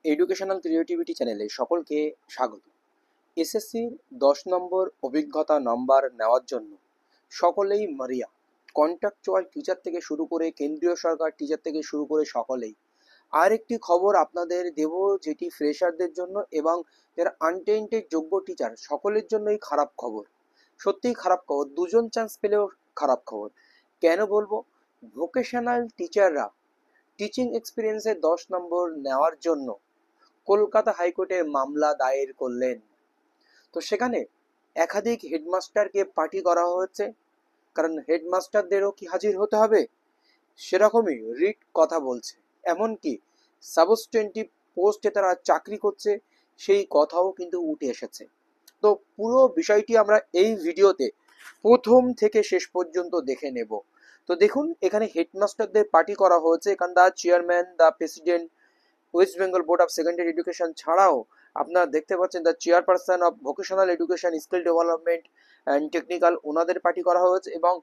Educational creativity চ্যানেলে সকলকে স্বাগত। এসএসসির 10 নম্বর অভিজ্ঞতা নাম্বার নেওয়ার জন্য সকলেই মারিয়া। কন্ট্রাকচুয়াল টিচার থেকে শুরু করে কেন্দ্রীয় সরকার টিচার থেকে শুরু করে সকলেই। আর একটি খবর আপনাদের দেব, যেটি ফ্রেশারদের জন্য এবং যারা আনটেন্টেড যোগ্য টিচার সকলের জন্যই খারাপ খবর। সত্যিই খারাপ খবর, দুজন চান্স পেলেও খারাপ খবর। কেন বলবো? ভোকেশনাল টিচাররা টিচিং এক্সপিরিয়েন্সে 10 নম্বর নেওয়ার জন্য কলকাতা হাইকোর্টে মামলা দায়ের করলেন। তো সেখানে একাধিক হেডমাস্টারকে পার্টি করা হয়েছে, কারণ হেডমাস্টারদেরও কি হাজির হতে হবে, সেরকমই রিট কথা বলছে। এমনকি সাবস্টেন্টিভ পোস্টে তারা চাকরি করছে, সেই কথাও কিন্তু উঠে এসেছে। তো পুরো বিষয়টি আমরা এই ভিডিওতে প্রথম থেকে শেষ পর্যন্ত দেখে নেব। তো দেখুন, এখানে হেডমাস্টারদের পার্টি করা হয়েছে। এখান the chairman, the president West Bengal board of secondary education ছাড়াও আপনারা দেখতে পাচ্ছেন the chairperson of vocational education, skill development and technical, ওনাদের পার্টি করা হয়েছে। এবং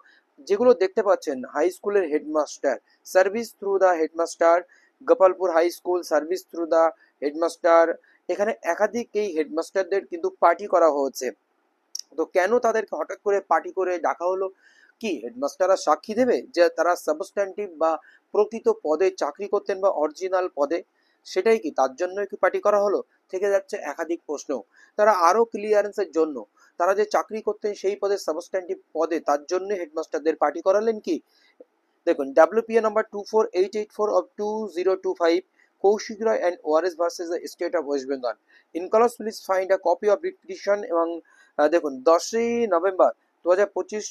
যেগুলো দেখতে পাচ্ছেন হাই স্কুলের headmaster, service through the headmaster, Gopalpur high school service through the headmaster, এখানে একাধিক এই হেডমাস্টারদের কিন্তু পার্টি করা হয়েছে। তো কেন তাদেরকে হঠাৎ করে পার্টি করে ডাকা হলো? কি হেডমাস্টাররা সাক্ষী দেবে যে তারা সাবস্ট্যান্টিভ বা প্রকৃত পদে চাকরি করতেন বা অরিজিনাল পদে? সেটাই কি তার জন্য কি পার্টি করা হলো? থেকে যাচ্ছে একাধিক প্রশ্ন। তারা আরো ক্লিয়ারেন্সের জন্য তারা যে চাকরি করতেন সেই পদে, সাবস্ট্যান্টিভ পদে, তার জন্য হেডমাস্টারদের পার্টি করালেন কি? দেখুন, WPA number 24884 of 2025, Kaushik Roy and ors versus the state of West Bengal. Enclosed please find a copy of writ petition. এবং দেখুন, 10ই নভেম্বর 2025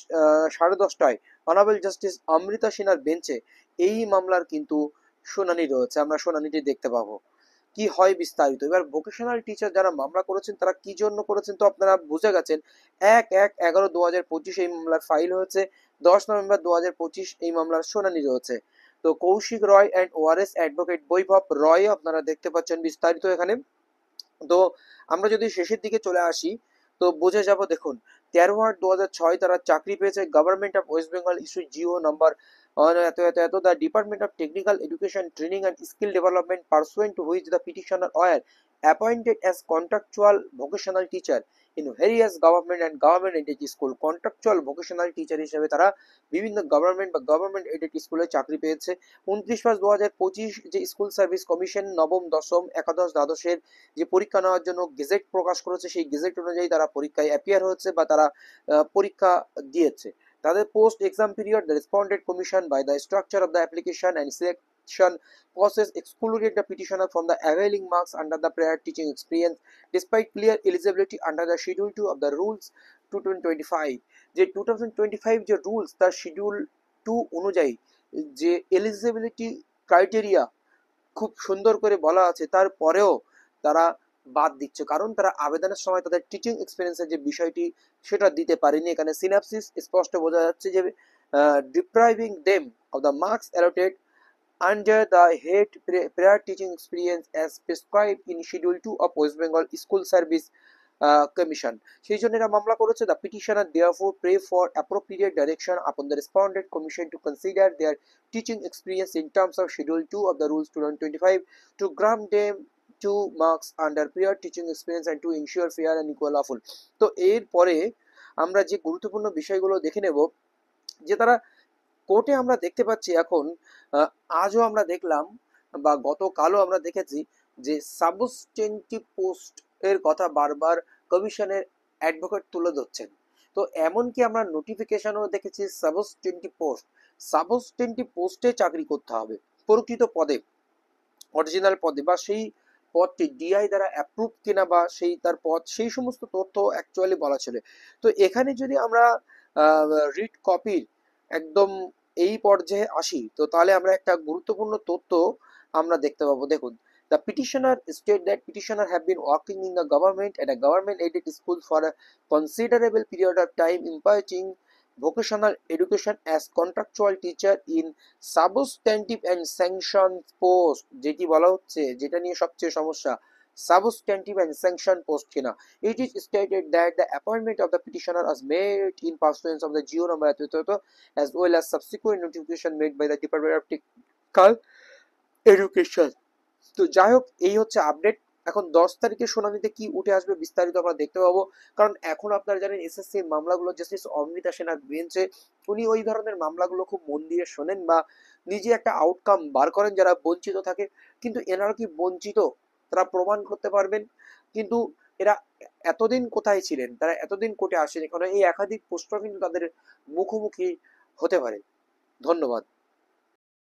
10:30টায় অনারেবল জাস্টিস অমৃতা সিনহার বেঞ্চে এই মামলার কিন্তু শুনানি রয়েছে। আমরা শুনানিটি দেখতে পাবো। কি হয় বিস্তারিত। এবার ভোকেশনাল টিচার যারা মামলা করেছেন তারা কি জন্য করেছেন তো আপনারা বুঝে গেছেন। 1/11/2025 এই মামলার ফাইল হয়েছে। 10 নভেম্বর 2025 এই মামলার শুনানি রয়েছে। তো কৌশিক রয় অ্যান্ড ওয়ারেস অ্যাডভোকেট বৈভব রয় আপনারা দেখতে পাচ্ছেন বিস্তারিত এখানে। তো আমরা যদি শেষের দিকে চলে আসি তো বুঝে যাব। দেখুন, 13/8/2006 তারা চাকরি পেয়েছে। Government of West Bengal issue GO number এত এত এত, the department of technical education training and skill development, pursuant to which the petitioner were appointed as contractual vocational teacher in various government and government aided school. Contractual vocational teacher হিসেবে তারা বিভিন্ন government বা government aided স্কুলে চাকরি পেয়েছে। 29/5/2025 যে school service commission নবম, দশম, একাদশ, দ্বাদশের যে পরীক্ষা নেওয়ার জন্য গেজেট প্রকাশ করেছে, সেই গেজেট অনুযায়ী তারা পরীক্ষায় অ্যাপিয়ার হয়েছে বা তারা পরীক্ষা দিয়েছে। তাদের post exam period, the respondent commission by the structure of the application and selection process excluded the petitioner from the availing marks under the prior teaching experience despite clear eligibility under the schedule 2 of the rules 2025। যে 2025 যে rules তার schedule 2 অনুযায়ী যে eligibility criteria খুব সুন্দর করে বলা আছে, তারপরেও তারা বাদ দিচ্ছে, কারণ তারা আবেদনের সময় তাদের টিচিং এক্সপিরিয়েন্সের যে বিষয়টি সেটা দিতে পারেনি। এখানে সিনাপসিস স্পষ্ট বোঝা যাচ্ছে যে ডিপ্রাইভিং them of the marks allotted under the head prior teaching experience as prescribed in schedule 2 of West Bengal School Service Commission। সেই জন্য এরা মামলা করেছে। The petitioner therefore pray for appropriate direction upon the respondent commission to consider their teaching experience in terms of schedule 2 of the rules 2025 to grant them 2 marks under prior teaching experience and to ensure fair and equal lawful। তো এরপরে আমরা যে গুরুত্বপূর্ণ বিষয়গুলো দেখে নেব, যে তারা কোর্টে আমরা দেখতে পাচ্ছি এখন, আজও আমরা দেখলাম বা গতকালও আমরা দেখেছি যে সাবস্টেন্টিভ পোস্ট এর কথা বারবার কমিশনের অ্যাডভোকেট তুলে ধরছেন। তো এমনকি আমরা নোটিফিকেশনও দেখেছি সাবস্টেন্টিভ পোস্টে চাকরি করতে হবে, প্রকৃত পদে, অরিজিনাল পদে, বা সেই পদটি ডিআই দ্বারা অ্যাপ্রুভ কিনা বা সেই তার পদ, সেই সমস্ত তথ্য অ্যাকচুয়ালি বলা ছিল। তো এখানে যদি আমরা রিড কপির একদম এই পর্যায়ে আসি, তো তাহলে আমরা একটা গুরুত্বপূর্ণ তথ্য আমরা দেখতে পাবো। দেখুন, the petitioner state that petitioner have been working in the government at a government aided school for a considerable period of time imparting vocational education as contractual teacher in substantive and sanction post, যেটি বলা হচ্ছে, যেটা নিয়ে সবচেয়ে সমস্যা, substantive and sanction post কিনা। It is stated that the appointment of the petitioner was made in pursuance of the GO number as well as subsequent notification made by the Department of Technical Education। তো যাই হোক, এই হচ্ছে update. এখন 10 তারিখে শুনানিতে কি উঠে আসবে বিস্তারিত আমরা দেখতে পাবো। কারণ এখন আপনারা জানেন এসএসসির মামলাগুলো জাস্টিস অমৃতা সেনার বেঞ্চে, উনি ওই ধরনের মামলাগুলো খুব মন দিয়ে শোনেন বা নিজে একটা আউটকাম বার করেন যারা বঞ্চিত থাকে। কিন্তু এনারা কি বঞ্চিত তারা প্রমাণ করতে পারবেন? কিন্তু এরা এতদিন কোথায় ছিলেন, তারা এতদিন কোর্টে আসেনি, কারণ এই একাধিক প্রশ্ন কিন্তু তাদের মুখোমুখি হতে পারে। ধন্যবাদ।